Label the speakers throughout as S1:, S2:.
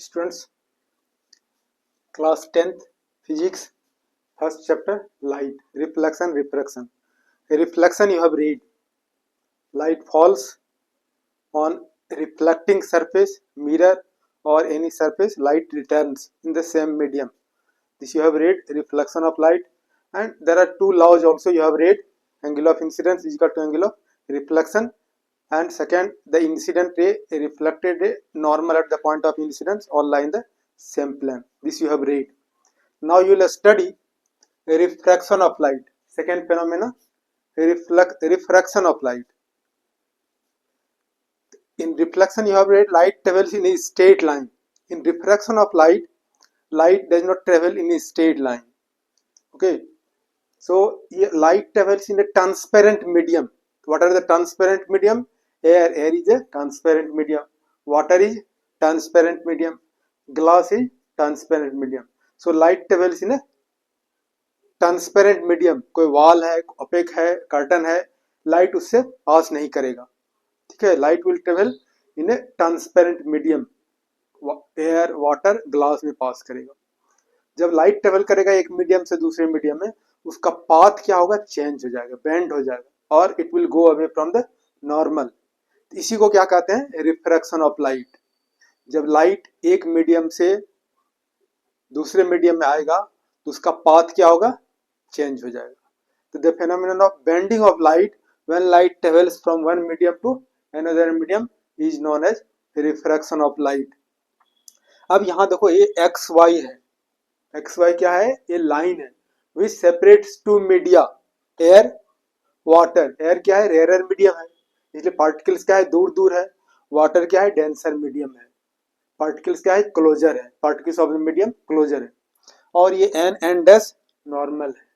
S1: Students, class 10th physics, first chapter, light, reflection, refraction. Reflection you have read. Light falls on reflecting surface, mirror or any surface, light returns in the same medium. This you have read, reflection of light. And there are two laws also you have read. Angle of incidence is equal to angle of reflection. And second, the incident ray, a reflected ray, normal at the point of incidence, all lie in the same plane. This you have read. Now you will study a refraction of light. Second phenomena, refraction of light. In reflection you have read light travels in a straight line. In refraction of light, light does not travel in a straight line. Okay. So light travels in a transparent medium. What are the transparent medium? Air. Air is a transparent medium. Water is transparent medium. Glass is transparent medium. So light travels in a transparent medium. कोई wall है, OPEC है, curtain है, light उससे पास नहीं करेगा. ठीक है. Light will travel in A transparent medium. Air, water, glass में पास करेगा. जब लाइट ट्रेवल करेगा एक मीडियम से दूसरे मीडियम में, उसका पाथ क्या होगा? चेंज हो जाएगा, बेंड हो जाएगा, और it will go away from the normal. इसी को क्या कहते हैं? Refraction of light. जब लाइट एक मीडियम से दूसरे मीडियम में आएगा तो उसका पाथ क्या होगा? चेंज हो जाएगा. तो the phenomenon of bending of light when light travels from one medium to another medium is known as refraction of light. अब यहां देखो ये एक्स वाई है. एक्स वाई क्या है? ये लाइन है which separates two media, air, water. Air क्या है? रेयर मीडियम है, इसलिए पार्टिकल्स क्या है? दूर दूर है. वाटर क्या है? डेंसर मीडियम है. पार्टिकल्स क्या है? क्लोजर है. Particles of the medium closer है. और ये एन एंड डैश नॉर्मल है.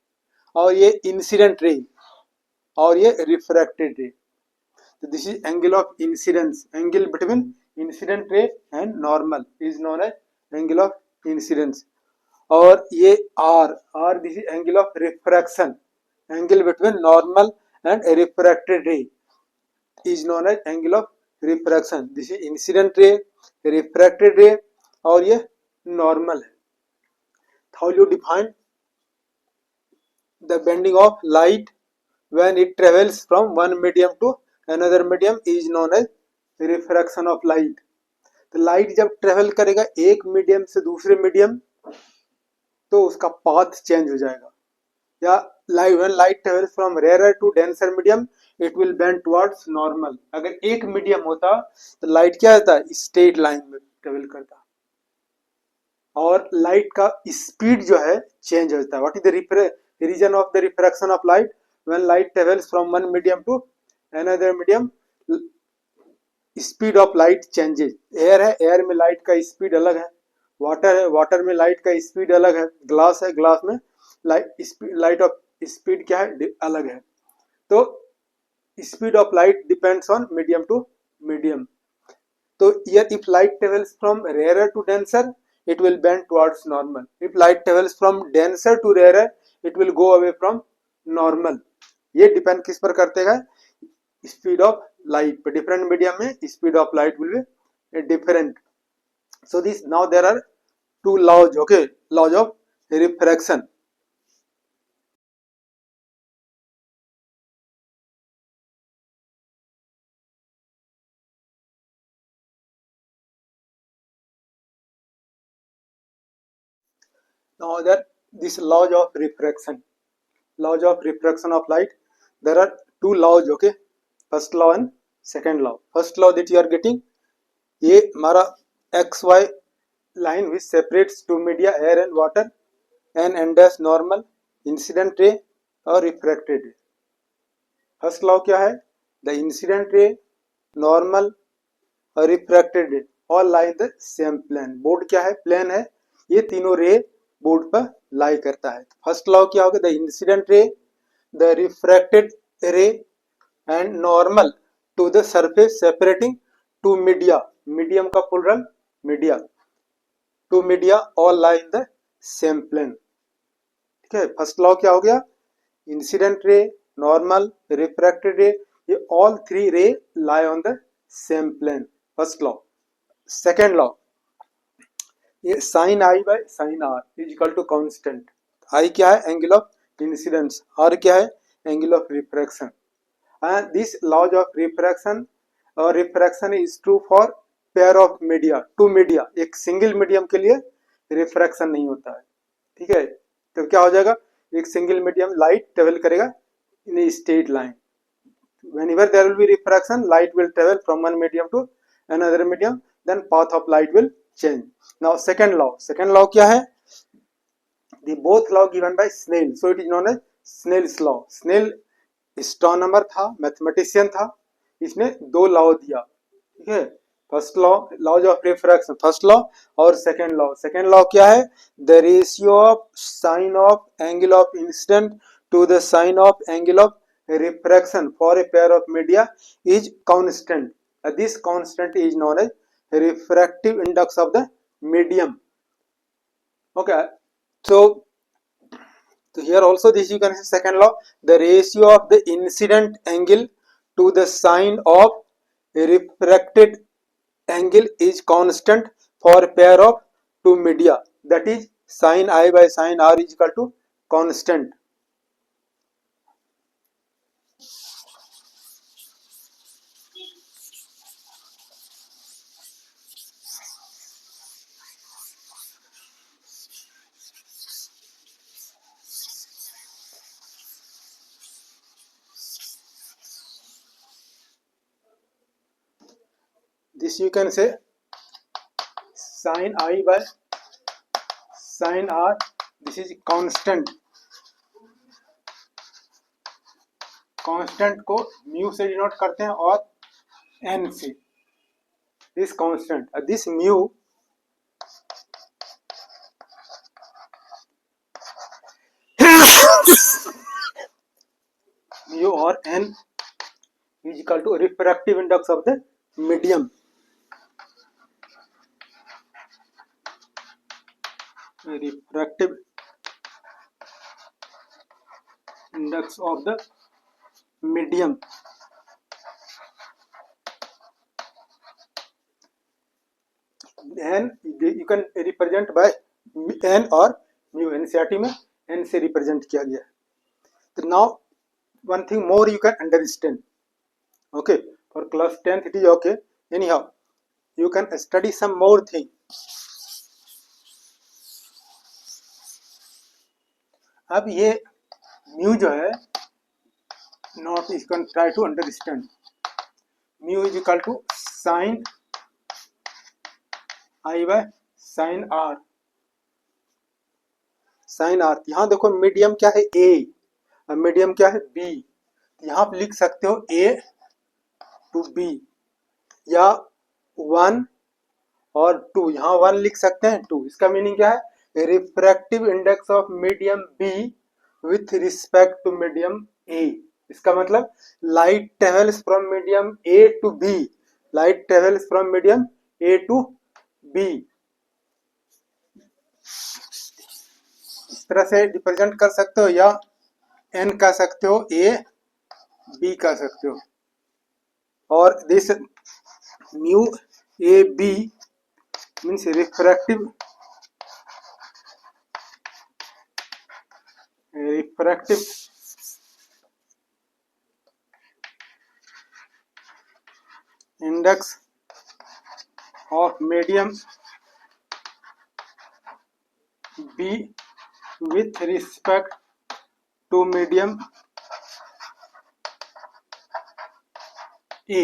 S1: और ये इंसिडेंट रे और ये रिफ्रैक्टेड रे. तो this is angle of incidence. Angle between incident ray and normal is known as angle of incidence. और ये R this is angle of refraction. Angle between normal and refracted ray is known as angle of refraction. This is incident ray, refracted ray, और ये normal है. How you define the bending of light when it travels from one medium to another medium is known as refraction of light. तो light जब travel करेगा एक medium से दूसरे medium तो उसका पाथ चेंज हो जाएगा. या when light travels from rarer to denser medium it will bend towards normal. अगर एक मीडियम होता तो लाइट क्या होता? स्ट्रेट लाइन में ट्रेवल करता. और लाइट का स्पीड जो है चेंज होता है. What is the region of the refraction of light when light travels from one medium to another medium? speed of light changes. Air है, एयर में लाइट का स्पीड अलग है. वाटर है, वाटर में लाइट का स्पीड अलग है. ग्लास है, ग्लास में लाइट ऑफ स्पीड क्या है? अलग है. तो speed of light depends on medium to medium. तो here if light travels from rarer to denser it will bend towards normal. If light travels from denser to rarer it will go away from normal. ये depend किस पर करते हैं? Speed of light पर. Different medium में speed of light will be different. So this now there are two laws. Okay, laws of refraction. Now that this laws of refraction, laws of refraction of light, there are two laws. Okay, first law and second law. First law that you are getting, ये हमारा XY line which separates two media, air and water, and dash normal, incident ray और refracted ray. First law क्या है? The incident ray, normal और refracted ray all lie in the same plane. Board क्या है? Plane है. ये तीनों रे बोर्ड पर लाई करता है. फर्स्ट लॉ क्या होगा? The incident ray, the refracted ray and normal to the surface separating two media. Medium का plural media. Two media all lie in the same plane. ठीक है. फर्स्ट लॉ क्या हो गया? इंसिडेंट रे, नॉर्मल, रिफ्रैक्टेड रे, ये all three ray lie on the same plane. First law. Second law, ये sine I by sine R is equal to constant. I क्या है? Angle of incidence. आर क्या है? Angle of refraction. And this laws of refraction और refraction is true for pair of media, two media. एक single medium के लिए refraction नहीं होता है, ठीक है। तो क्या हो जाएगा? एक सिंगल मीडियम लाइट ट्रेवल करेगा in a straight line. Whenever there will be refraction, light will travel from one medium to another medium, then path of light will change. Now second law, second law क्या है? The both law given by Snell, so it is known as Snell's law. Snell astronomer था, mathematician था, इसने दो law दिया, ठीक है। First law, laws of refraction, first law, और सेकेंड लॉ। सेकेंड लॉ क्या है? The ratio of sine of angle of incident to the sine of angle of refraction for a pair of media is constant. This constant is known as refractive index of the medium. Okay, so here also this you can see second law, the ratio of the incident angle to the sine of refracted angle is constant for a pair of two media, that is sin I by sin r is equal to constant. This you can say sin I by sin r, this is constant. Constant को mu से denote करते हैं और N से। This constant, this mu mu और N is equal to refractive index of the medium. Refractive index of the medium. N you can represent by N और mu, NCERT में N से represent किया गया है। तो now one thing more you can understand, okay, for class 10th it is okay, anyhow you can study some more thing. अब ये mu जो है, not you can try to understand, mu is equal to sine I by sine r. Sine r, यहाँ देखो medium क्या है? ए, और medium क्या है? बी। यहाँ आप लिख सकते हो ए टू बी, या 1 और 2, यहाँ 1 लिख सकते हैं, 2। इसका मीनिंग क्या है? Refractive index of medium B with respect to medium A. इसका मतलब light travels from medium A to B, light travels from medium A to B. इस तरह से रिप्रेजेंट कर सकते हो, या एन कह सकते हो, ए बी कह सकते हो। और this mu A B means refractive index of medium B with respect to medium A.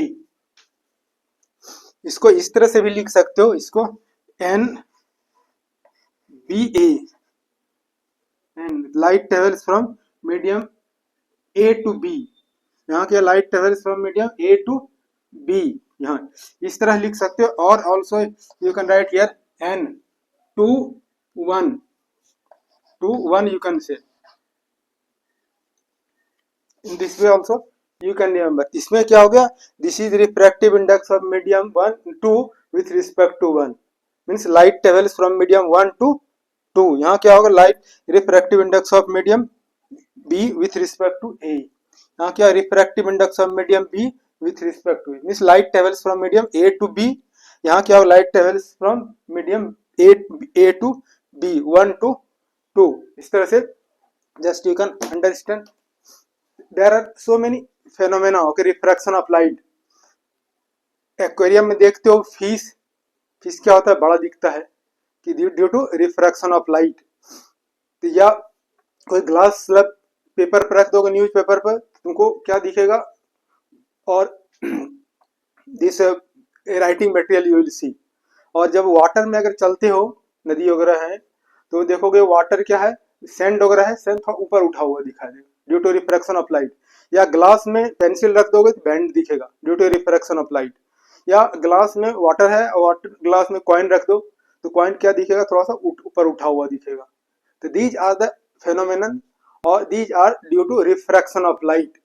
S1: इसको इस तरह से भी लिख सकते हो, इसको n B A, and light travels from medium A to B. यहाँ क्या? Light travels from medium A to B, यहाँ इस तरह लिख सकते हो। और also you can write here n two 1 two 1 you can say in this way also you can remember. इसमें क्या हो गया? This is refractive index of medium 1 2 with respect to 1, means light travels from medium 1 to 2। यहाँ क्या होगा? light refractive index of medium B with respect to A। यहाँ क्या? refractive index of medium B with respect to A, means light travels from medium A to B। यहाँ क्या होगा? light travels from medium A to B, 1 to 2, इस तरह से just you can understand. There are so many phenomena, okay, refraction of light. Aquarium में देखते हो fish, fish क्या होता है, बड़ा दिखता है कि due to refraction of light. तो या कोई ग्लास स्लैब पेपर पर रख दोगे, न्यूज पेपर पर, तुमको क्या दिखेगा, और this writing material you will see. और जब वाटर में अगर चलते हो, नदी वगैरह है, तो देखोगे वाटर क्या है, सैंड वगैरह है, सैंड थोड़ा ऊपर उठा हुआ दिखाई देगा due to refraction of light. या ग्लास में पेंसिल रख दोगे तो बैंड दिखेगा due to refraction of light. या ग्लास में वाटर है और वाटर ग्लास में कॉइन रख दो तो कॉइन क्या दिखेगा, थोड़ा सा ऊपर उठा हुआ दिखेगा। तो दीज आर द फेनोमेनन और these are due to refraction of light.